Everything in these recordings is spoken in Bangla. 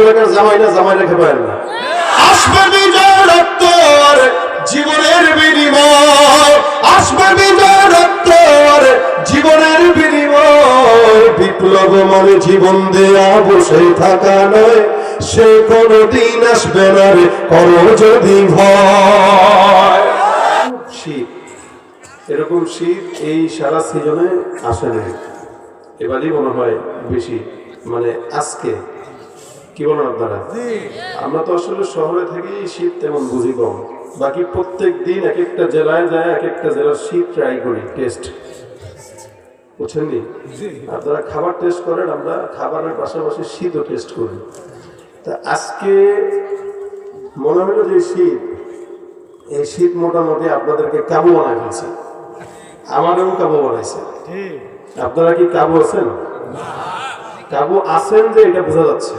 এলাকার জামাই না, জামাই রেখে পারেন না। আসবে বিজয় রক্ত আর জীবনের বিনিময়, আসবে বিজয় রক্ত আর জীবনের বিনিময়। বিপ্লব মানে জীবন দেয়া বসে থাকা নয়, সে কোনদিন আসবে না রে করো যদি ভয়। শীত, এরকম শীত এই সারা সিজনে আসে না, এবারই মনে হয় বেশি, মানে আজকে কি বলেন আপনারা? আমরা তো আসলে শহরে থেকেই শীত তেমন বুঝি কম, বাকি প্রত্যেক দিন এক একটা জেলায় যায় এক একটা জেলার শীত ট্রাই করি, টেস্ট, বুঝছেন নি? আপনারা খাবার টেস্ট করেন, আমরা খাবারের পাশাপাশি শীতও টেস্ট করি। তা আজকে মনে হলো যে শীত, এই শীত মোটামুটি আপনাদেরকে কাবু বানায় ফেলছে, আমাদেরও কাবু বানাইছে। আপনারা কি কাবু আছেন? কাবু আছেন যে এটা বোঝা যাচ্ছে,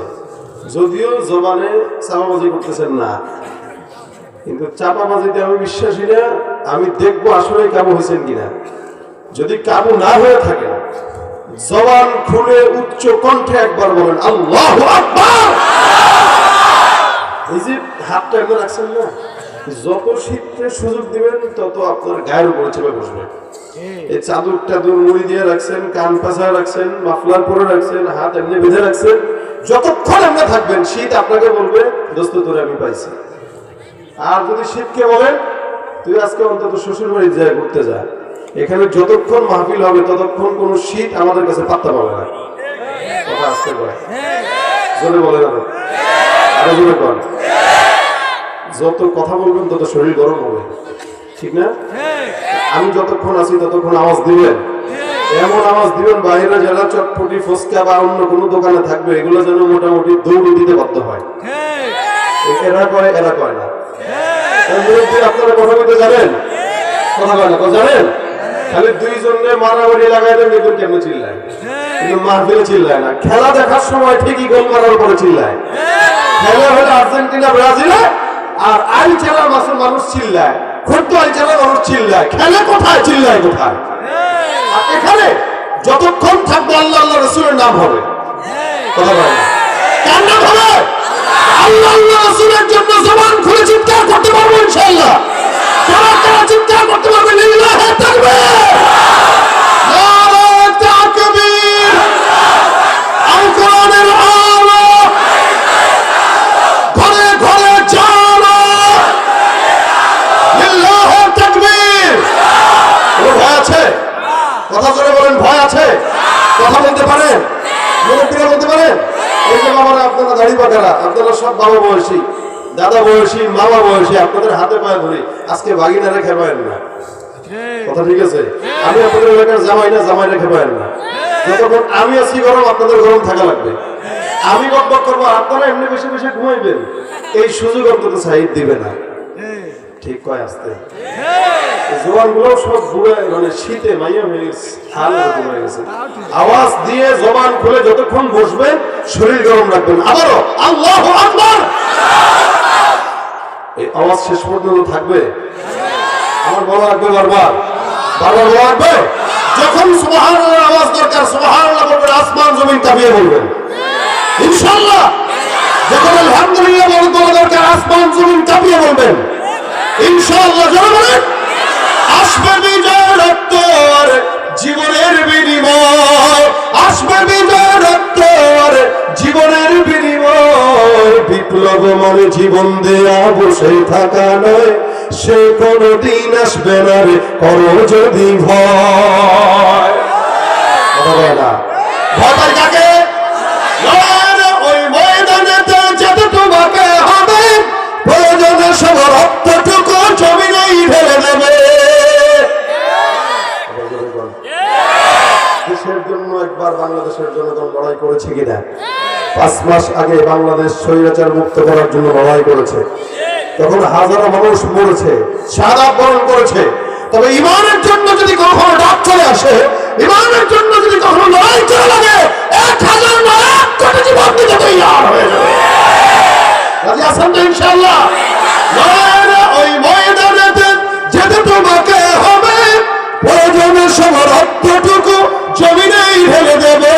যদিও জবানে চাপাবাজি করতেছেন না, কিন্তু চাপাবাজিতে আমি বিশ্বাসী না। আমি দেখবো আসলে কাবু হয়েছেন কিনা। যদি কাবু না হয়ে থাকে, জবান খুলে উচ্চ কণ্ঠে একবার বলেন আল্লাহু আকবার। এই যে হাতটা একবার রাখছেন না, যত শীতের সুযোগ দিবেন তত আপনার গায়ের উপরে চেপে বসবে। এই চাদর টাদুর মুড়ি দিয়ে রাখছেন, কান পাশা রাখছেন, মাফলার পরে রাখছেন, হাত এমনি বেঁধে রাখছেন, যতক্ষণ এমনি থাকবেন শীত আপনাকে বলবে দোস্ত তোরে আমি পাইছি। আর যদি শীতকে বলেন তুই আজকে অন্তত শ্বশুর বাড়ি যায় ঘুরতে যা, এখানে যতক্ষণ মাহফিল হবে ততক্ষণ কোন শীত আমাদের কাছে পাত্তা পাবে না। কথা আসতে পারে, জোরে বলে না, আরো জোরে কর। যত কথা বলবেন তত শরীর গরম হবে, ঠিক না? আমি যতক্ষণ আছি ততক্ষণ আওয়াজ দিবেন, এমন আওয়াজ দিবেন বাইরে যারা চটপটি ফুচকা বা অন্য কোনো দোকানে থাকবে এগুলো যেন মোটামুটি দৌড় দিতে বাধ্য হয়। এরা করে, এরা করে না। আপনারা কথা বলতে জানেন? কথা বলে না, জানেন? খালি দুইজনে মারামারি লাগাই দেন, এদের কেমন চিল্লায়, কিন্তু মাহফিলে চিল্লায় না। খেলা দেখার সময় ঠিকই গোল মারার পরে চিল্লায়। খেলা হলে আর্জেন্টিনা ব্রাজিলে, আর আইল খেলার মানুষ চিল্লায়, ক্ষুদ্র আইল খেলার মানুষ চিল্লায়। খেলে কোথায়, চিল্লায় কোথায়? আর এখানে যতক্ষণ থাকবে আল্লাহ আল্লাহ রাসূলের নাম হবে। কথা বলে না, কার নাম হবে? আল্লাহ আল্লাহ রাসূলের জন্য জবান খুলে চিৎকার করতে পারবো ইনশাআল্লাহ। যারা যারা চিৎকার করতে পারবে লিল্লাহি তাকবীর, নারে তাকবীর, আল কোরআনের আলো ঘরে ঘরে জানো, লিল্লাহি তাকবীর। ও ভয় আছে? কথা জোরে বলেন, ভয় আছে? কথা বলতে পারেন? মুরব্বীরা বলতে পারেন? এই যে বাবারা, আপনারা দাড়ি পাকারা, আপনারা সব বাবা বয়সী, দাদা বয়সী, মামা বয়সী, আপনাদের হাতে পায়ে ধরি আজকে বাগিনা রেখে পারেন না। কথা ঠিক আছে? আমি আপনাদের এলাকার জামাই না, জামাই রেখে পারেন না। যতক্ষণ আমি আছি গরম, আপনাদের গরম থাকা লাগবে। আমি বকবক করবো, আপনারা এমনি বেশি বেশি ঘুমাইবেন, এই সুযোগ অন্তত সাইড দিবে না। ঠিক কয় আসতে জোয়ান গুলো সব বুড়ে, মানে শীতে মাইয়া হয়ে গেছে, হাল হয়ে গেছে। আওয়াজ দিয়ে জবান খুলে যতক্ষণ বসবেন শরীর গরম রাখবেন। আবারও আল্লাহু আকবার। এই আওয়াজ শেষ পর্যন্ত থাকবে, আমার বলা লাগবে বারবার, বারবার বলা লাগবে। যখন সুবহানাল্লাহ আওয়াজ দরকার সুবহানাল্লাহ বলবেন, আসমান জমিন কাঁপিয়ে বলবেন ইনশাআল্লাহ। যখন আলহামদুলিল্লাহ বলা দরকার আসমান জমিন কাঁপিয়ে বলবেন ইনশাআল্লাহ। যারা বলেন আসবে বিজয় রক্ত আর জীবনের বিনিময়, আসবে বিজয় রক্ত আর জীবনের বিনিময়। বিপ্লব মানে জীবন দেয়া বসে থাকা নয়, সে কোনদিন আসবে না রে করো যদি ভয়। ভয় কাকে? ওই ময়দানেতে যেতে তোমাকে হবে, প্রয়োজনে সব রক্তটুকু জমিনেই ঢেলে দেবে। দেশের জন্য একবার বাংলাদেশের জনগণ লড়াই করেছে কিনা? 5 মাস আগে বাংলাদেশ স্বৈরাচার মুক্ত করার জন্য লড়াই করেছে, তখন হাজারো মানুষ মরেছে, শাহাদাত বরণ করেছে। তবে ইমানের জন্য যদি কখনো ডাক চলে আসে, ইমানের জন্য যদি কখনো লড়াই চলে লাগে, 1000 নয় 1 কোটি জীবন দিতে তৈরি হয়ে যাবে। রাজি আছেন তো ইনশাআল্লাহ? ওই ময়দানেতে যেতে তোমাকে হবে, প্রয়োজনে সব রক্তটুকু জমিনেই ঢেলে দেবে।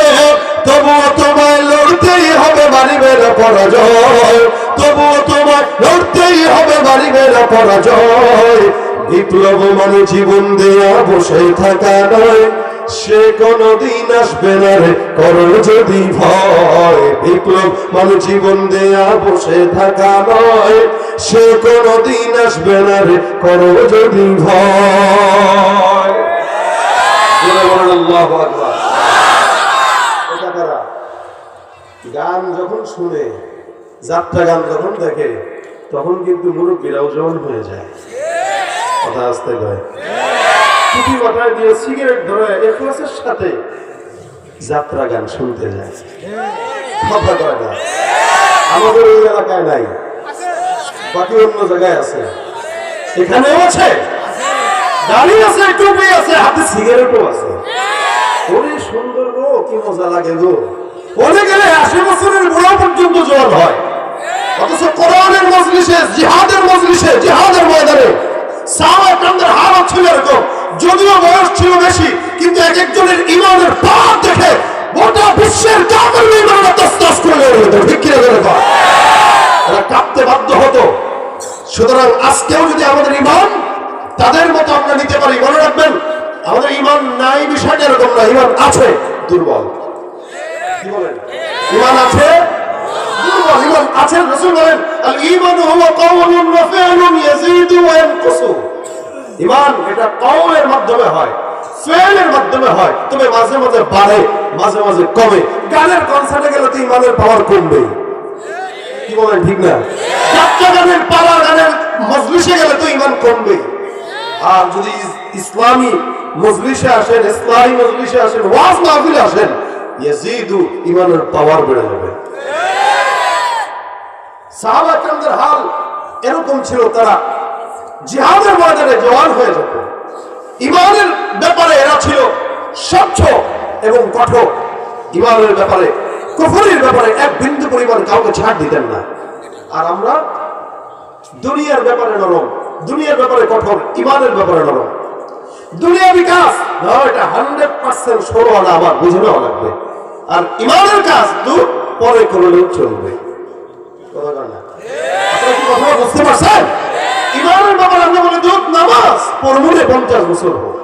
তবুও তোমায় লড়তেই হবে, বাড়ি মারিবে না পরাজয়, তবুও তোমায় লড়তেই হবে, মারিবে না পরাজয়। বিপ্লব মানে জীবন দেয়া বসে থাকা নয়, সে কোনদিন আসবে না রে করো যদি ভয়। বিপ্লব মানে জীবন দেয়া বসে থাকা নয়, সে কোনদিন আসবে না রে করো যদি ভয়। আল্লাহু আকবার। এটা কারা? গান যখন শুনে, যাত্রা গান যখন দেখে, তখন কিন্তু মুরব্বীরাও জওয়ান হয়ে যায়। কথা আসতে কয়, টুপি মাথায় দিয়ে সিগারেট ধরে ইখলাসের সাথে যাত্রা গান শুনতে যায়। কথা কয় না? আমাদের এই এলাকায় নাই, বাকি অন্য জায়গায় আছে। এখানেও আছে, দাড়ি আছে, টুপি আছে, হাতে সিগারেটও আছে। ওরে সুন্দর গো, কি মজা লাগে গো। ওরে গেলে 80 বছরের বুড়া পর্যন্ত জোয়ান হয়। অথচ কোরআনের মজলিসে, জিহাদের মজলিসে, জিহাদের ময়দানে সাহাবায়ে-কেরামদের হালত ছিল এরকম। যদিও বয়স ছিল বেশি, কিন্তু এক একজনের ঈমানের পাওয়ার দেখে গোটা বিশ্বের কাফের ঈমানরা তসতস করে যেত। ঠিক কি করে কয়? এরা কাঁপতে বাধ্য হতো। সুতরাং আজকেও যদি আমাদের ঈমান তাদের মতো আমরা নিতে পারি, মনে রাখবেন আমাদের ঈমান নাই বিষয়টা এরকম না, ঈমান আছে, দুর্বল। কি বলেন? ঈমান আছে, দুর্বল। ঈমান আছে। রাসূল বলেন আল ঈমানু হুয়া কাওলুন ওয়া ফি'লুন ইয়াজিদু ওয়া ইয়ানকুসু। ঈমান এটা কওলের মাধ্যমে হয়, ফি'লের মাধ্যমে হয়, তবে মাঝে মাঝে বাড়ে, মাঝে মাঝে কমে। গানের কনসার্টে গেলে তো ঈমানের পাওয়ার কমবে। কি বলেন? ঠিক না? যাত্রা গানের, পালা গানের মজলিসে গেলে তো ঈমান কমবে। আর যদি ইসলামী মজলিসে আসেন, ইসলামী মজলিসে আসেন, ওয়াজ মাহফিলে আসেন, ইয়াজিদু, ঈমানের পাওয়ার বেড়ে যাবে। সাহাবায়ে-কেরামদের হাল এরকম ছিল, তারা জিহাদের ময়দানে জওয়ান হয়ে যেত। ঈমানের ব্যাপারে এরা ছিল স্বচ্ছ এবং কঠোর। ঈমানের ব্যাপারে, কুফরের ব্যাপারে এক বিন্দু পরিমাণ কাউকে ছাড় দিতেন না। আর আমরা দুনিয়ার ব্যাপারে নরম, দুনিয়ার ব্যাপারে কঠোর, ঈমানের ব্যাপারে নরম। দুনিয়া বিকাশ না, এটা 100% সরল আনা, আবার বুঝে নেওয়া লাগবে। আর ঈমানের কাজ দূর পরে করলেও চলবে। কথা না? আপনারা কি কথা বুঝতে পারছেন? ঈমানের ব্যাপারে আমরা বলি দুধ নামাজ পড়বো 50 বছর হোক,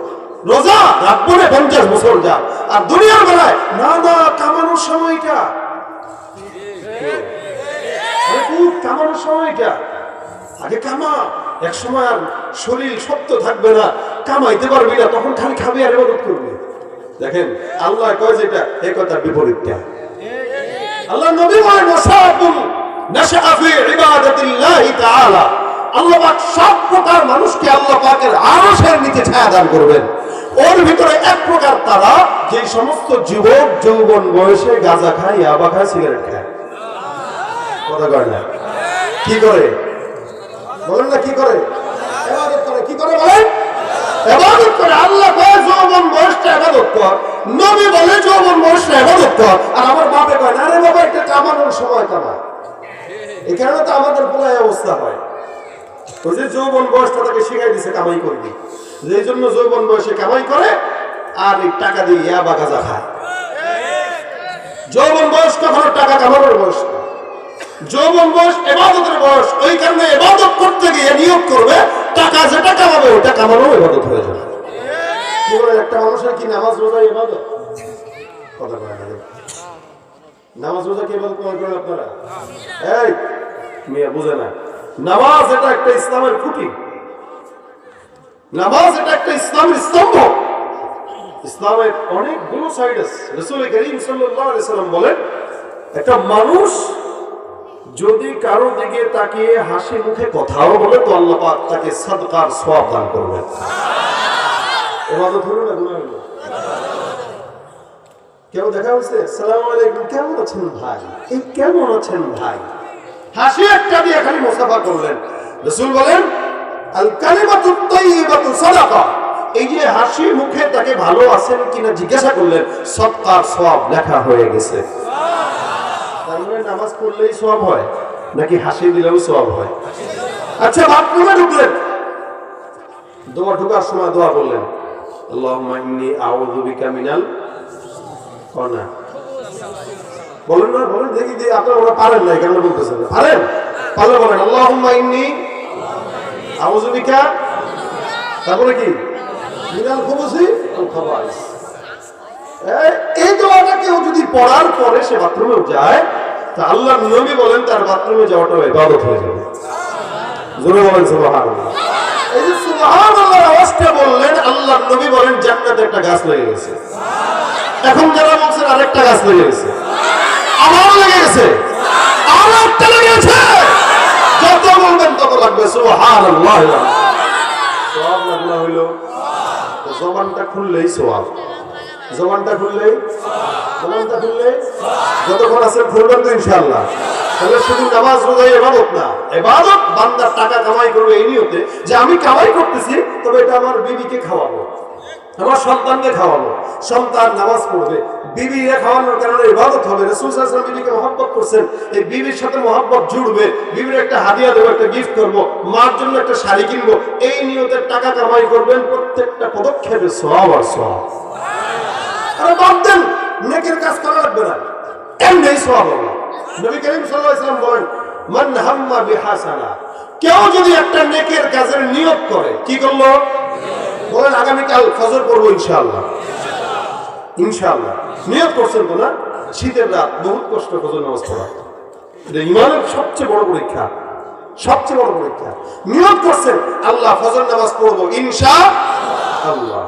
রোজা রাখবো 50 বছর যা। আর দুনিয়ার বেলায় না না, কামানোর সময়টা, খুব কামানোর সময়টা, আগে কামা। এক সময় আর শরীর শক্ত থাকবে না, কামাইতে পারবি না, তখন খালি খাবি আর ইবাদত করবি। দেখেন আল্লাহ কয় যেটা, এই কথার বিপরীতটা। আল্লাহ নবী বলেন ওয়াসাবুল নাশআ ফি ইবাদাতিল্লাহি তাআলা। আল্লাহ পাক সব প্রকার মানুষকে আল্লাহ পাকের আরশের নিচে ছায়া দান করবেন। ওর ভিতরে এক প্রকার তারা, যে সমস্ত যুবক যৌবন বয়সে গাঁজা খায়, ইয়াবা খায়, সিগারেট খায়। কথা কয় না? কি করে বলেন না? কি করে? ইবাদত করে। কি করে বলেন? ইবাদত করে। আল্লাহ কয় যৌবন বয়সটা ইবাদত কর, নবী বলে যৌবন বয়সটা ইবাদত কর। আর আমার বাপে কয় না রে বাবা, একটা কামানোর সময় কামা। এই কারণে তো আমাদের পুরাই অবস্থা হয়। ওই যে যৌবন বয়সটা তাকে শিখাই দিছে কামাই করবি, যেই জন্য যৌবন বয়সে কামাই করে আর এই টাকা দিয়ে ইয়াবা গাঁজা খায়। যৌবন বয়স কখনো টাকা কামানোর বয়স না, যৌবন বয়স ইবাদতের বয়স। ওই কারণে ইবাদত করতে গিয়ে নিয়োগ করবে টাকা যেটা কামাবে ওটা কামানো ইবাদত হয়ে যাবে। কি বলে? একটা মানুষের কি নামাজ রোজা ইবাদত? কথা বলে না, নামাজ রোজা কি ইবাদত মনে করেন আপনারা? এই মিয়া বুঝে না, নামাজ এটা একটা ইসলামের খুঁটি, নামাজ এটা একটা ইসলামের স্তম্ভ। ইসলামের অনেকগুলো সাইড আছে। রাসূল করিম সাল্লাল্লাহু আলাইহি সাল্লাম বলেন, একটা মানুষ যদি কারো দিকে তাকিয়ে হাসি মুখে কথাও বলে, তো আল্লাহ পাক তাকে সাদকার সওয়াব দান করবেন। ইবাদত হলো না গুনাহ হলো? কেউ দেখা হচ্ছে, আসসালামু আলাইকুম, কেমন আছেন ভাই, এই কেমন আছেন ভাই, হাসি একটা দিয়ে খালি মুসাফা করলেন। রাসূল বলেন আল কালিমাতুত তাইয়্যিবাতু সাদাকা। এই যে হাসি মুখে তাকে ভালো আছেন কিনা জিজ্ঞাসা করলেন, সদকার সওয়াব লেখা হয়ে গেছে। তার মানে নামাজ পড়লেই সওয়াব হয় নাকি হাসি দিলেও সওয়াব হয়? আচ্ছা, বাথরুমে ঢুকলেন, দোয়া ঢোকার সময় দোয়া বললেন, আল্লাহুম্মা ইন্নী আউযু বিকা মিনাল কনা। বলেন না, বলেন দেখি দিয়ে আপনারা ওরা পারেন না, কেন বলতেছেন? পারেন? পারলে বলেন আল্লাহুম্মা ইন্নী আউযু বিকা, তারপরে কি মিনাল খুবুসি ওয়াল খাবাইস। এই দোয়াটা কেউ যদি পড়ার পরে সে বাথরুমে যায়, তা আল্লাহর নবী বলেন তার বাথরুমে যাওয়াটা ইবাদত হয়ে যাবে। জোরে বলেন সুবহানাল্লাহ। এই যে সুবহানাল্লাহর আওয়াজটা বললেন, আল্লাহর নবী বলেন জান্নাতে একটা গাছ লেগে গেছে। এখন যারা বলছেন আরেকটা গাছ লেগে গেছে, আমার লেগে গেছে, আরো একটা লেগে গেছে, যত বলবেন তত লাগবে সুবহানাল্লাহ। সওয়াব না গুনাহ হইলো? জবানটা খুললেই সওয়াব, জবানটা খুললেই, জবানটা খুললে যতক্ষণ আছেন খুলবেন তো ইনশাআল্লাহ। তাহলে শুধু নামাজ রোজা ইবাদত না, ইবাদত বান্দা টাকা কামাই করবে এই নিয়তে যে আমি কামাই করতেছি, তবে এটা আমার বিবিকে খাওয়াবো, আমার সন্তানকে খাওয়াবো। সন্তান নামাজ পড়বে, বিবিকে খাওয়ানোর কারণে ইবাদত হবে। রাসূল সাল্লাল্লাহু আলাইহি ওয়াসাল্লাম বিবিকে মহব্বত করছেন, এই বিবির সাথে মহব্বত জুড়বে, বিবির একটা হাদিয়া দেবো, একটা গিফট করবো, মার জন্য একটা শাড়ি কিনবো, এই নিয়তে টাকা কামাই করবেন। প্রত্যেকটা পদক্ষেপে সওয়াব আর সওয়াব। আরে বাদ দেন, নেকের কাজ করা লাগবে না, এমনিই সওয়াব হবে। নবী করিম সাল্লাল্লাহু আলাইহি ওয়াসাল্লাম বলেন মান হাম্মা বিহাসানা, কেউ যদি একটা নেকের কাজের নিয়ত করে, কি করলো? বলেন আগামীকাল ফজর পড়বো ইনশাআল্লাহ, ইনশাআল্লাহ। নিয়ত করছেন তো না? শীতের রাত, বহুত কষ্ট ফজর নামাজ পড়া, এটা ঈমানের সবচেয়ে বড় পরীক্ষা, সবচেয়ে বড় পরীক্ষা। নিয়ত করছেন আল্লাহ ফজর নামাজ পড়বো ইনশাআল্লাহ।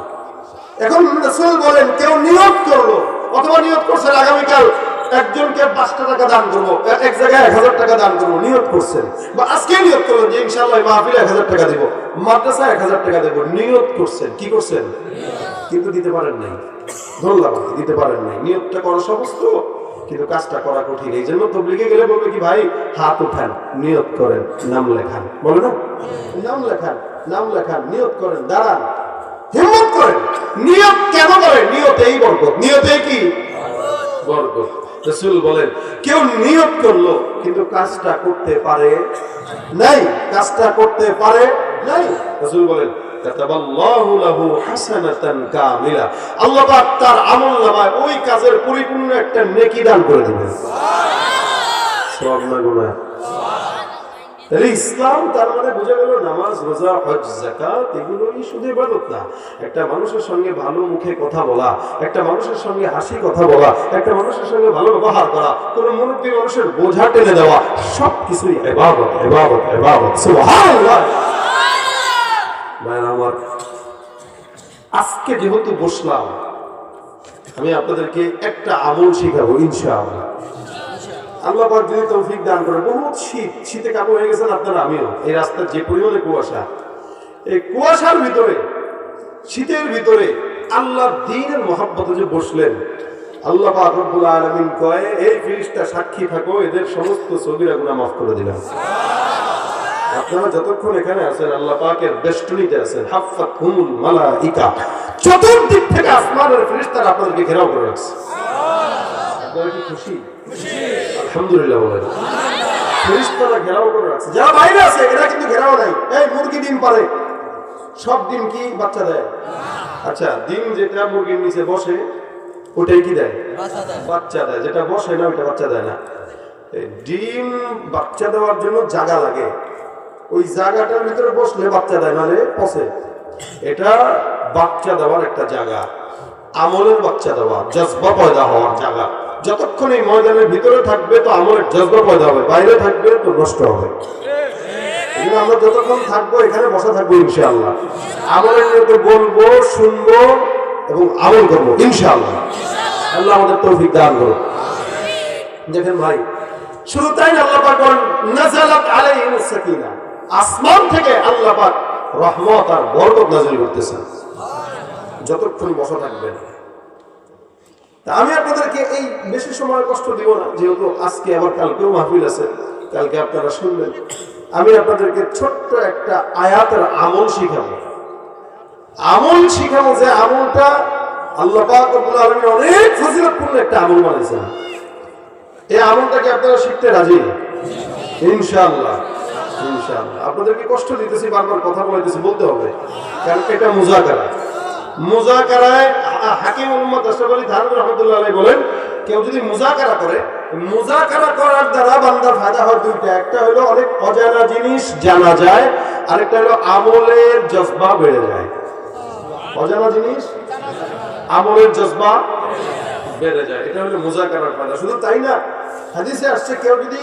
এখন রাসূল বলেন কেউ নিয়ত করলো, অথবা নিয়ত করছেন আগামীকাল একজনকে 5টা টাকা দান করবো, এক জায়গায় 1000 টাকা দান করবো, নিয়ত করছেন। বা আজকে নিয়ত করলেন যে ইনশাআল্লাহ মাহফিলে 1000 টাকা দিব, মাদ্রাসায় 1000 টাকা দেবো, নিয়ত করছেন। কি করছেন? কিন্তু দিতে পারেন নাই, ধরলাম দিতে পারেন নাই। নিয়তটা করা সহজ তো, কিন্তু কাজটা করা কঠিন। এই জন্য তবলিগে গেলে বলবে কি ভাই হাত উঠান, নিয়ত করেন, নাম লেখান, বলে না নাম লেখান, নাম লেখান, নিয়ত করেন, দাঁড়ান, হিম্মত করেন। নিয়ত কেন করেন? নিয়তেই বরকত, নিয়তেই কি বরকত। রাসূল বলেন কেউ নিয়ত করলো কিন্তু কাজটা করতে পারে নাই, কাজটা করতে পারে নাই। রাসূল বলেন কাতাবাল্লাহু লাহু হাসানাতান কামিলা, আল্লাহ পাক তার আমলনামায় ওই কাজের পরিপূর্ণ একটা নেকি দান করে দিবেন। সওয়াব না গুনাহ? তাহলে ইসলাম তার মানে বোঝা গেল নামাজ, রোজা, হজ, যাকাত এগুলোই শুধু ইবাদত না। একটা মানুষের সঙ্গে ভালো মুখে কথা বলা, একটা মানুষের সঙ্গে হাসি কথা বলা, একটা মানুষের সঙ্গে ভালো ব্যবহার করা, কোন মুরব্বী মানুষের বোঝা টেনে দেওয়া, সবকিছুই ইবাদত, ইবাদত, ইবাদত। সুবহানাল্লাহ। ভাইরা আমার, আজকে যেহেতু বসলাম, আমি আপনাদেরকে একটা আমল শিখাবো ইনশাআল্লাহ। আল্লাহ পাক যদি তৌফিক দান করে। বহুত শীত, শীতে কাবু হয়ে গেছেন আপনারা, আমিও। এই রাস্তার যে পরিমাণে কুয়াশা, এই কুয়াশার ভিতরে, শীতের ভিতরে আল্লাহর দ্বীনের মহব্বতে যে বসলেন, আল্লাহ পাক রব্বুল আলামিন কয় এই ফেরেশতা সাক্ষী থাকো, এদের সমস্ত সগীরা গুনাহ মাফ করে দিলাম। আপনারা যতক্ষণ এখানে আছেন আল্লাহ পাকের বেষ্টনীতে আছেন, হাফাতহুমুল মালাইকা, চতুর্দিক থেকে আসমানের ফেরেশতারা আপনাদেরকে ঘেরাও করে রাখছে। আপনারা কি খুশি? আলহামদুলিল্লাহ বলেন। ফেরেশতারা ঘেরাও করে রাখছে। যারা বাইরে আছে এরা কিন্তু ঘেরাও নাই। এই মুরগি ডিম পারে, সব ডিম কি বাচ্চা দেয়? আচ্ছা, ডিম যেটা মুরগির নিচে বসে ওটাই কি দেয়? বাচ্চা দেয়। যেটা বসে না ওইটা বাচ্চা দেয় না। ডিম বাচ্চা দেওয়ার জন্য জায়গা লাগে, ওই জায়গাটার ভিতরে বসলে বাচ্চা দেয়, নাহলে পচে। এটা বাচ্চা দেওয়ার একটা জায়গা, আমলের বাচ্চা দেওয়া, জজবা পয়দা হওয়ার জায়গা। যতক্ষণ এই ময়দানের ভিতরে থাকবে তো আমলের জজবা পয়দা হবে, বাইরে থাকবে তো নষ্ট হবে। আমরা যতক্ষণ থাকবো এখানে বসা থাকবো ইনশাআল্লাহ, আমলের নিয়ে বলবো, শুনবো এবং আমল করবো ইনশাআল্লাহ। আল্লাহ আমাদের তৌফিক দান করুন। দেখেন ভাই, শুধু তাই না, আল্লাহ পাক বলেন নাযালাত আলাইহিমুস সাকিনা, আসমান থেকে আল্লাহ পাক রহমত আর বরকত নাযিল করতেছেন যতক্ষণ বসা থাকবেন। আমি আপনাদেরকে এই বেশি সময় কষ্ট দিব না, যেহেতু আজকে আবার কালকেও মাহফিল আছে, কালকে আপনারা শুনবেন। আমি আপনাদেরকে ছোট্ট একটা আয়াতের আমল শিখাবো, আমল শিখাবো যে আমলটা আল্লাহ পাক রব্বুল আলামিন অনেক ফজিলতপূর্ণ একটা আমল বানিয়েছেন। এই আমলটাকে আপনারা শিখতে রাজি ইনশাআল্লাহ? ইনশাআল্লাহ। আপনাদেরকে কষ্ট দিতেছি, বারবার কথা বলতেছি, বলতে হবে, কারণ এটা মুযাকারা। মুযাকারায় হাকিম উম্মত আশরাফ আলী থানভী রাহমাতুল্লাহ আলাইহি বলেন কেউ যদি মুজাকারা করে, মুজাকারা করার দ্বারা বান্দার ফায়দা হয় দুইটা। একটা হলো অনেক অজানা জিনিস জানা যায়, আরেকটা হলো আমলের জজবা বেড়ে যায়। অজানা জিনিস আমলের জজবা বেড়ে যায়, এটা হলো মুজাকারার ফায়দা। শুধু তাই না, হাদিসে আসছে কেউ যদি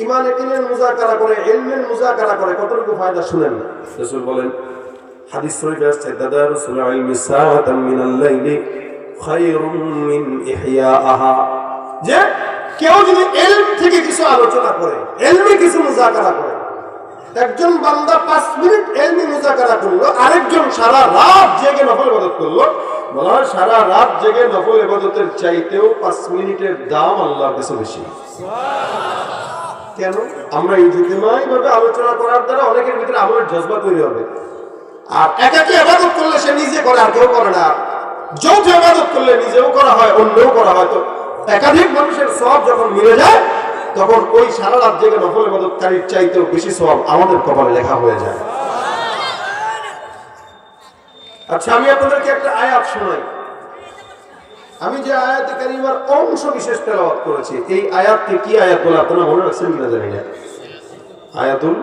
ঈমান ইয়াকিনের মুজাকারা করে, ইলমের মুজাকারা করে, কতটুকু ফায়দা শুনেন না। রাসূল বলেন, হাদিস শরীফে আসছে, তাদারুসুল ইলমি সাআতাম মিনাল লাইলি খায়রুম মিন ইহয়াআহা, যে কেউ যদি ইলম থেকে কিছু আলোচনা করে, ইলমি কিছু মুজাকারা করে, একজন বান্দা 5 মিনিট ইলমি মুজাকারা করলো, আরেকজন সারা রাত জেগে নফল ইবাদত করলো, বলা হয় সারা রাত জেগে নফল ইবাদতের চাইতেও 5 মিনিটের দাম আল্লাহর কাছে বেশি। কেন? আমরা ইজতিমাই ভাবে আলোচনা করার দ্বারা অনেকের ভিতরে আমলের জজবা তৈরি হবে। আর একাকী ইবাদত করলে সে নিজে করে, আর কেউ করে না। যৌথ ইবাদত করলে নিজেও করা হয়, অন্যও করা হয়। তো একাধিক মানুষের সওয়াব যখন মিলে যায়, তখন ওই সারা রাত জেগে নফল ইবাদতকারীর চাইতেও বেশি সওয়াব আমাদের কপালে লেখা হয়ে যায়। আচ্ছা, আমি আপনাদেরকে একটা আয়াত শোনাই। আমি যে আয়াতে কারিমার অংশ বিশেষ তেলাওয়াত করেছি, এই আয়াতকে কি আয়াত বলে আপনারা মনে রাখছেন কিনা জানি না। আয়াতুল,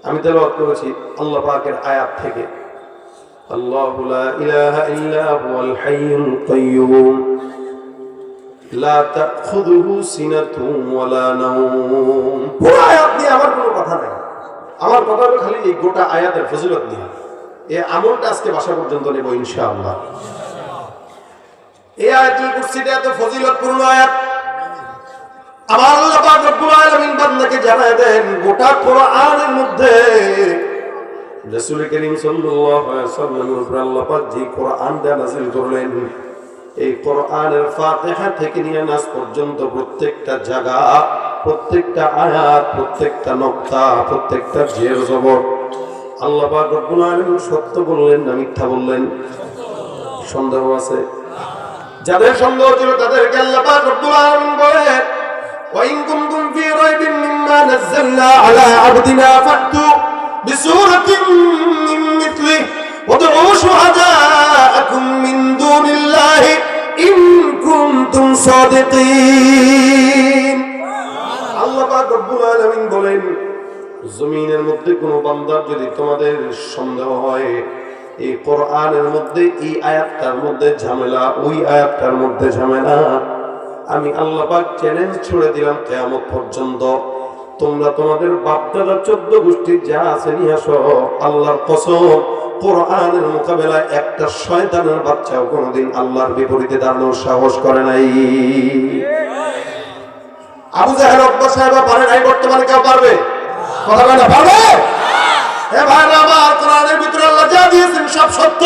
আমি তেলাওয়াত করেছি আল্লাহ পাকের আয়াত থেকে, আল্লাহু লা ইলাহা ইল্লা হুয়াল হাইয়ুল কাইয়্যুম লা তাখুযুহু সিনাতুন ওয়ালা নাওম। পুরো আয়াত নিয়ে আমার কোনো কথা নাই, আমার কথা হলো খালি এই গোটা আয়াতের ফজিলত নিয়ে। এই আমলটা আজকে বাসা পর্যন্ত নেব ইনশাআল্লাহ। এই আয়াতুল কুরসিটা এত ফজিলতপূর্ণ আয়াত। আমার আল্লাহ পাক রব্বুল আলামিন বান্দাকে জানায় দেন, গোটা কোরআনের মধ্যে রাসূল করিম সাল্লাল্লাহু আলাইহি ওয়াসাল্লামের উপর আল্লাহ পাক যে কোরআনটা নাযিল করলেন, এই কোরআনের ফাতিহা থেকে নিয়ে নাস পর্যন্ত প্রত্যেকটা জায়গা, প্রত্যেকটা আয়াত, প্রত্যেকটা নকতা, প্রত্যেকটা জের জবর আল্লাহ পাক রব্বুল আলামিন সত্য বললেন না মিথ্যা বললেন? সন্দেহ আছে? যাদের সন্দেহ ছিল তাদেরকে আল্লাহ পাক রব্বুল আলামিন বলেন, ওয়া ইন কুনতুম ফি রাইবিন মিম্মা নাযালনা আলা আবদিনা ফাতু বিসূরাতিন মিন মিথলিহি ওয়াদউ শুহাদাআকুম মিন দুনিল্লাহি ইন কুনতুম সাদিকিন। আল্লাহ পাক রব্বুল আলামিন বলেন, জমিনের মধ্যে কোনো বান্দার যদি তোমাদের সন্দেহ হয়, এই কোরআনের মধ্যে এই আয়াতটার মধ্যে ঝামেলা, ওই আয়াতটার মধ্যে ঝামেলা, আমি আল্লাহ পাক চ্যালেঞ্জ ছুড়ে দিলাম কিয়ামত পর্যন্ত, তোমরা তোমাদের বাপ-দাদা 14 গোষ্ঠীর যা আছে নিয়ে আসো। আল্লাহর কসম, কোরআনের মোকাবেলায় একটা শয়তানের বাচ্চাও কোনোদিন আল্লাহর বিপরীতে দাঁড়ানোর সাহস করে নাই। আবু জাহেল, উতবা সাহেব পারে নাই, বর্তমানে কেউ পারবে? কথা বলে না, পারবে? হে ভাইরা আমার, কোরআনের ভিতরে আল্লাহ যা দিয়েছেন সব সত্য।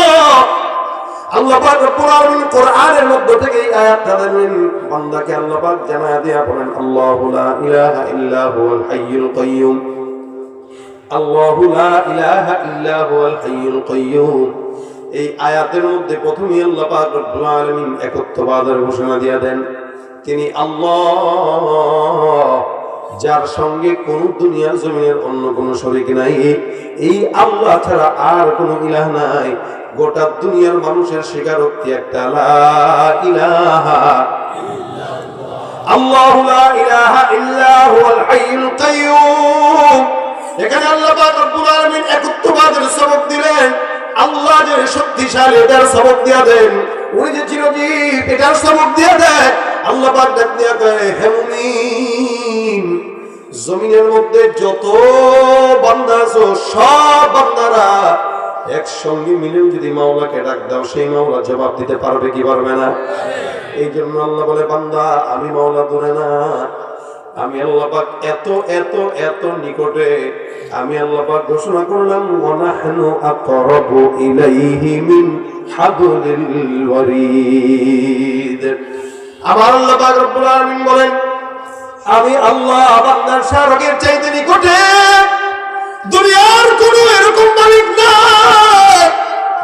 আল্লাহ পাক রব্বুল আলামিন কোরআনের মধ্যে থেকে এই আয়াতটা দেন, বান্দাকে আল্লাহ পাক জানায়া দিয়া বলেন, আল্লাহু লা ইলাহা ইল্লা হুয়াল হাইয়ুল কাইয়্যুম, আল্লাহু লা ইলাহা ইল্লা হুয়াল হাইয়ুল কাইয়্যুম। এই আয়াতের মধ্যে প্রথমেই আল্লাহ পাক রব্বুল আলামিন একত্ববাদের ঘোষণা দিয়া দেন, তিনি আল্লাহ, যার সঙ্গে কোন দুনিয়ার জমিনের অন্য কোন শরীক নাই। এই আল্লাহ ছাড়া আর কোন ইলাহ নাই। গোটা দুনিয়ার মানুষের স্বীকারোক্তি একটা, লা ইলাহা ইল্লাল্লাহ, আল্লাহু লা ইলাহা ইল্লা হুয়াল হাইয়ুল কাইয়্যুম। এখানে আল্লাহ পাক রব্বুল আলামিন একত্ববাদের সবক দিলেন। আল্লাহ যে শক্তিশালী এটার সবক দিয়া দেন, উনি যে চিরজীব এটার সবক দিয়া দেন। আল্লাহ পাক ডাক দিয়া কয়, হে মুমিন, জমিনের মধ্যে যত বান্দা আছো সব বান্দারা একসঙ্গে মিলেও যদি মাওলাকে ডাক দাও, সেই মাওলা জবাব দিতে পারবে কি পারবে না? এই জন্য আল্লাহ বলে, বান্দা আমি মাওলা দূরে না, আমি আল্লাহ পাক এত এত এত নিকটে। আমি আল্লাহ পাক ঘোষণা করলাম, ওয়া নাহনু আকরাবু ইলাইহি মিন হাবলিল ওয়ারিদ। আমার আল্লাহ পাক রব্বুল আলামিন বলেন, আমি আল্লাহ বান্দার শারকের চাইতে নিকটে। দুনিয়ার কোনো এরকম মালিক নাই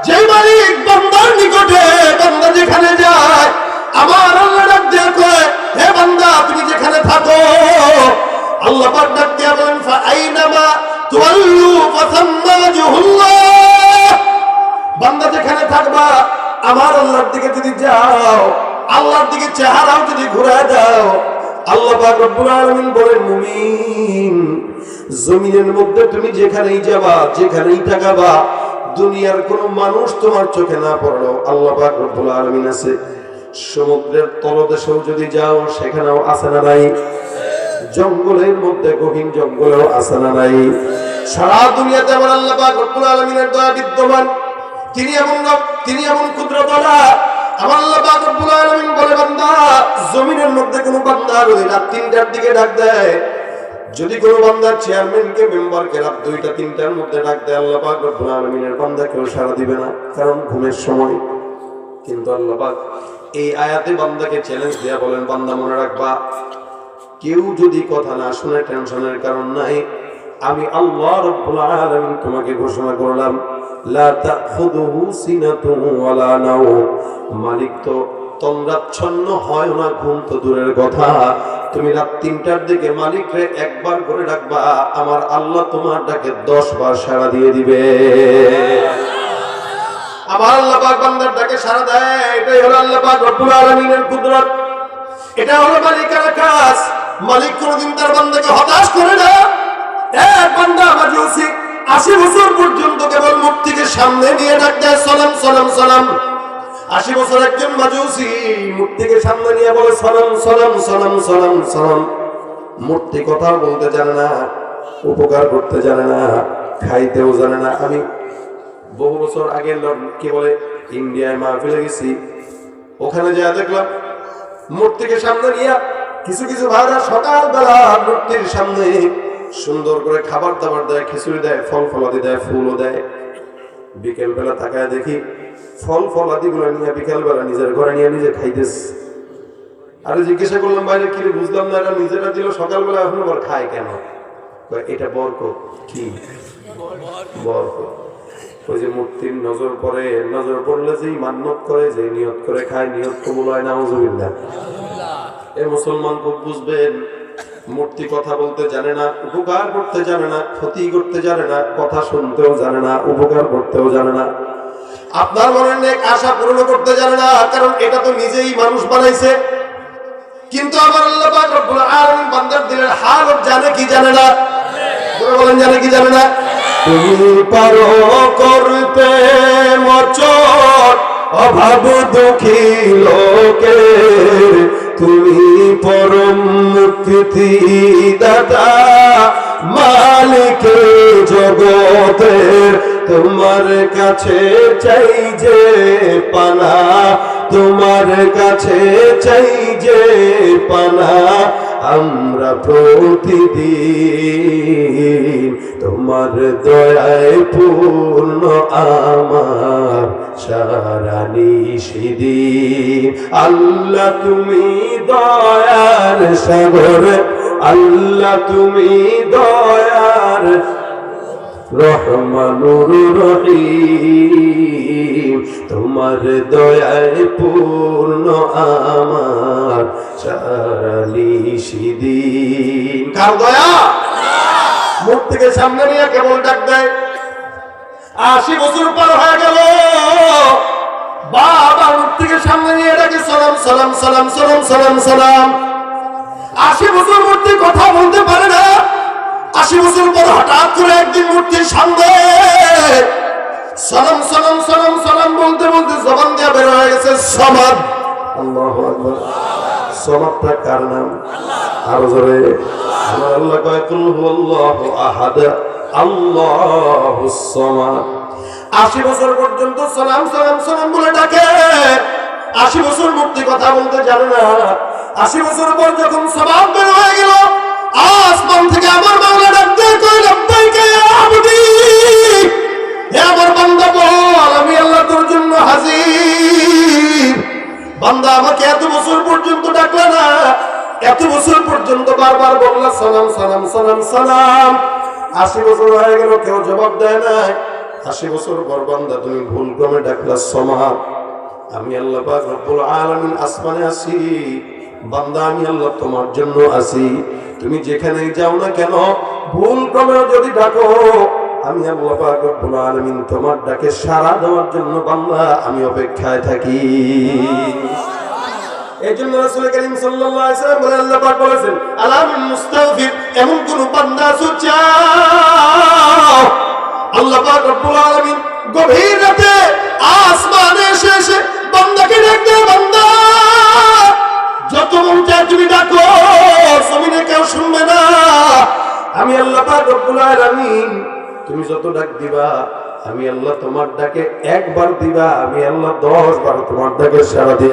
যে মালিক বান্দার নিকটে। বান্দা যেখানে যায় আমার আল্লাহ ডাক দিয়ে কয়, হে বান্দা তুমি যেখানে থাকো, আল্লাহ পাক ডাক দিয়ে বলেন, ফা আইনামা তুওয়াল্লু ফাসাম্মা ওয়াজহুল্লাহ। বান্দা যেখানে থাকবা আমার আল্লাহর দিকে যদি যাও, আল্লাহর দিকে চেহারাও যদি ঘুরায় দাও, আল্লাহ পাক রব্বুল আলামিন বলেন মুমিন, জমিনের মধ্যে তুমি যেখানেই যাবা, যেখানেই তাকাবা, দুনিয়ার কোন মানুষ তোমার চোখে না পড়লো, আল্লাহ পাক রব্বুল আলামিন আছে। সমুদ্রের তলদেশেও যদি যাও, সেখানেও আছে না নাই? জঙ্গলের মধ্যে, গহীন জঙ্গলেও আছে না নাই? সারা দুনিয়াতে আমার আল্লাহ পাক রব্বুল আলামিনের দয়া বিদ্যমান। তিনি এমন রব, তিনি এমন কুদরতওয়ালা। আমার আল্লাহ পাক রব্বুল আলামিন বলে, বান্দা, জমিনের মধ্যে কোনো বান্দা যদি রাত ৩টার দিকে ডাক দেয়, যদি কোনো বান্দা চেয়ারম্যানকে, মেম্বারকে রাত ২টা ৩টার মধ্যে ডাক দেয়, আল্লাহ পাক রব্বুল আলামিনের বান্দা কেউ সাড়া দিবে না, কারণ ঘুমের সময়। কিন্তু আল্লাহ পাক এই আয়াতে বান্দাকে চ্যালেঞ্জ দেয়া বলেন, বান্দা মনে রাখবা, কেউ যদি কথা না শুনে, টেনশনের কারণ নাই, আমি আল্লাহ রাব্বুল আলামিন তোমাকে ঘোষণা করলাম, লা তাখুযুহু সিনাতুন ওয়ালা নাওম। মালিক তো তন্দ্রাচ্ছন্ন হয় না, ঘুম তো দূরের কথা। তুমি রাত ৩টার দিকে মালিকরে একবার করে ডাকবা, আমার আল্লাহ তোমার ডাকে 10 বার সাড়া দিয়ে দিবে। আমার আল্লাহ পাক বান্দার ডাকে সাড়া দেয়, এটাই হলো আল্লাহ পাক রব্বুল আলামিনের কুদরত, এটা হলো মালিকের কাজ। মালিক কোনদিন তার বান্দাকে হতাশ করে না। এক বান্দা মাজুসি ৮০ বছর পর্যন্ত কেবল মূর্তিকে সামনে নিয়ে ডাক দেয়, সালাম সালাম সালাম। ৮০ বছর একজন মাজুসি মূর্তিকে সামনে নিয়ে বলে, সালাম সালাম সালাম সালাম সালাম। মূর্তি কথা বলতে জানে না, উপকার করতে জানে না, খাইতেও জানে না। আমি বহু বছর আগে কি বলে ইন্ডিয়ায় মাহফিলে গেছি, ওখানে যা দেখলাম মূর্তিকে সামনে নিয়ে কিছু কিছু ভাইরা সকালবেলা মূর্তির সামনে সুন্দর করে খাবার দাবার দেয়, খিচুড়ি দেয়, ফল ফলাদি দেয়, ফুলও দেয়। বিকেল বেলা তাকায় দেখি ফল ফলাদি গুলো নিয়ে বিকেল বেলা নিজের ঘরে নিয়ে নিজে খাইতেছে। আরে জিজ্ঞাসা করলাম, বাইরে কি বুঝলাম না, এটা নিজেরা দিল, সকালবেলা এখন আবার খায় কেন? এটা বরকত। কি বরকত? ওই যে মূর্তির নজর পড়ে, নজর পড়লে যেই মান্যত করে, যে নিয়ত করে খায়, নিয়ত কবুল হয় না। নাউজুবিল্লাহ। এই মুসলমান খুব বুঝবেন, মূর্তি কথা বলতে জানে না, উপকার করতে জানে না, ক্ষতি করতে জানে না, কথা শুনতেও জানে না, উপকার করতেও জানে না, আপনার মনের নেক আশা পূরণ করতে জানে না, কারণ এটা তো নিজেই মানুষ বানাইছে। কিন্তু আমার আল্লাহ পাক রব্বুল আলামিন বান্দার দিলের হাল জানে কি জানে না? বলেন, জানে কি জানে না? তুমি পারো করতে মোচন অভাব দুঃখী লোকে, তুমি পরম মুক্তি দাতা, মালিক জগতের, তোমার কাছে চাই যে পানা, তোমার কাছে চাই যে পানা, আমরা প্রতিদিন তোমার দয়ায় পূর্ণ আমার সারা নিশিদিন। আল্লাহ তুমি দয়ার সাগর, আল্লাহ তুমি দয়ার রহমানুর রহিম, তোমার দয়ায় পূর্ণ আমার সারা নিশিদিন। কার দয়া? মূর্তিকে সামনে নিয়ে কেবল ডাক দেয়। ৮০ বছর পার হয়ে গেল, বাবা মূর্তিকে সামনে নিয়ে ডাকে, সালাম সালাম সালাম সালাম সালাম সালাম। ৮০ বছর মূর্তি কথা বলতে পারে না। ৮০ বছর পর হঠাৎ করে একদিন মূর্তির সামনে সালাম সালাম সালাম সালাম বলতে বলতে জবান দিয়ে বের হয়ে গেছে সমাদ। আল্লাহু আকবার। সমাদটা কার নাম? আরো জোরে। আমার আল্লাহ কয়, কুল হুয়াল্লাহু আহাদ আল্লাহুস সামাদ। ৮০ বছর পর্যন্ত সালাম সালাম সালাম বলে ডাকে। ৮০ বছর মূর্তি কথা বলতে জানে না। ৮০ বছর পর যখন সমাদ বের হয়ে গেল, আসমান থেকে আমার মাওলা ডাকতে কই, লাব্বাইকা ইয়া আবদি, হে আমার বান্দা বল, আমি আল্লাহ তোর জন্য হাজির। বান্দা আমাকে এত বছর পর্যন্ত ডাকলা না, এত বছর পর্যন্ত বারবার বললা সালাম সালাম সালাম সালাম। ৮০ বছর হয়ে গেল, কেউ জবাব দেয় না। ৮০ বছর পর বান্দা তুমি ভুল ক্রমে ডাকলা সমাদ। আমি আল্লাহ পাক রব্বুল আলামিন আসমানে আছি, বান্দা আমি আল্লাহ তোমার জন্য আছি। তুমি যেখানেই যাও না কেন, ভুল ক্রমে যদি ডাকো, আমি আল্লাহ পাক রব্বুল আলামিন তোমার ডাকে সাড়া দেওয়ার জন্য বান্দা আমি অপেক্ষায় থাকি। এইজন্য রাসূল করিম সাল্লাল্লাহু আলাইহি ওয়াসাল্লাম বলেন, আল্লাহ পাক বলেছেন, আলামিন মুস্তাগফির, এমন কোন বান্দা আছে চাও আল্লাহ পাক রব্বুল আলামিন গভীর রাতে আসমানে এসে বান্দাকে ডাকবে, বান্দা যত মন চায় তুমি ডাকো, জমিনে কেউ শুনবে না। আমি আল্লাহ পাক রব্বুল আলামিন তুমি যত ডাক দিবা, আমি আল্লাহ তোমার ডাকে একবার দিবা, আমি আল্লাহ 10 বার তোমার ডাকে সাড়া দিই।